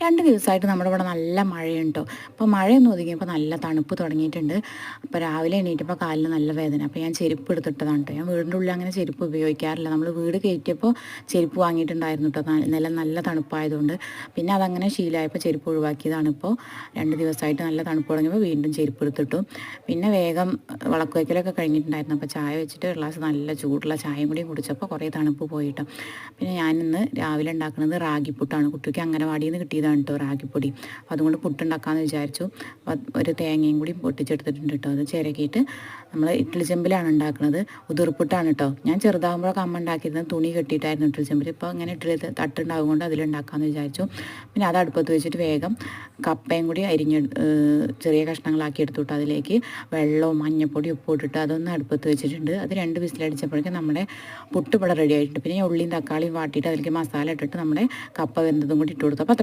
2 ദിവസമായിട്ട് നമ്മുടെ ഇവിടെ നല്ല മഴയുണ്ട്. അപ്പോൾ മഴയൊന്ന് ഒതുങ്ങിയപ്പോൾ നല്ല തണുപ്പ് തുടങ്ങിയിട്ടുണ്ട്. അപ്പോൾ രാവിലെ എണീറ്റപ്പോൾ കാലിന് നല്ല വേദന. അപ്പോൾ ഞാൻ ചെരുപ്പ് എടുത്തിട്ടതാണ് കേട്ടോ. ഞാൻ വീടിൻ്റെ ഉള്ളിൽ അങ്ങനെ ചെരുപ്പ് ഉപയോഗിക്കാറില്ല. നമ്മൾ വീട് കയറ്റിയപ്പോൾ ചെരുപ്പ് വാങ്ങിയിട്ടുണ്ടായിരുന്നു കേട്ടോ. നിലം നല്ല തണുപ്പായതുകൊണ്ട്. പിന്നെ അതങ്ങനെ ശീലമായപ്പോൾ ചെരുപ്പ് ഒഴിവാക്കിയതാണ്. ഇപ്പോൾ 2 ദിവസമായിട്ട് നല്ല തണുപ്പ് തുടങ്ങിയപ്പോൾ വീണ്ടും ചെരുപ്പ് എടുത്തിട്ടു. പിന്നെ വേഗം വിളക്ക് വയ്ക്കലൊക്കെ കഴിഞ്ഞിട്ടുണ്ടായിരുന്നു. അപ്പോൾ ചായ വെച്ചിട്ട് ഒരു ഗ്ലാസ് നല്ല ചൂടുള്ള ചായയും കൂടി കുടിച്ചപ്പോൾ കുറേ തണുപ്പ് പോയിട്ടോ. പിന്നെ ഞാനിന്ന് രാവിലെ ഉണ്ടാക്കുന്നത് റാഗിപ്പുട്ടാണ്. കുട്ടിക്ക് അംഗനവാടിയിൽ നിന്ന് കിട്ടിയതാണ് കേട്ടോ റാഗിപ്പൊടി. അപ്പോൾ അതുകൊണ്ട് പുട്ടുണ്ടാക്കാമെന്ന് വിചാരിച്ചു. അപ്പോൾ ഒരു തേങ്ങയും കൂടി പൊട്ടിച്ചെടുത്തിട്ടുണ്ട് കേട്ടോ. അത് ചിരകിയിട്ട് നമ്മൾ ഇഡ്ഡലി ചെമ്പിലാണ് ഉണ്ടാക്കുന്നത്. ഉതിർപ്പുട്ടാണ് കേട്ടോ. ഞാൻ ചെറുതാകുമ്പോഴൊക്കെ അമ്മ ഉണ്ടാക്കിയിരുന്നത് തുണി കെട്ടിയിട്ടായിരുന്നു ഇഡ്ഡലി ചെമ്പിൽ. ഇപ്പോൾ ഇങ്ങനെ ഇഡ്ഡലി തട്ടുണ്ടാകും കൊണ്ട് അതിലുണ്ടാക്കാമെന്ന് വിചാരിച്ചു. പിന്നെ അത് അടുപ്പത്ത് വെച്ചിട്ട് വേഗം കപ്പയും കൂടി ചെറിയ കഷ്ണങ്ങളാക്കി എടുത്തുവിട്ട് അതിലേക്ക് വെള്ളവും മഞ്ഞൾപ്പൊടി ഉപ്പും ഇട്ടിട്ട് അതൊന്ന് അടുപ്പത്ത് വെച്ചിട്ടുണ്ട്. അത് 2 വിസിലടിച്ചപ്പോഴേക്കും നമ്മുടെ പുട്ട് ഇവിടെ റെഡി ആയിട്ടുണ്ട്. പിന്നെ ഉള്ളിയും തക്കാളിയും വാട്ടിയിട്ട് അതിലേക്ക് മസാല ഇട്ടിട്ട് നമ്മുടെ കപ്പ വെന്തതും കൂടി ഇട്ട് കൊടുത്തു. അപ്പോൾ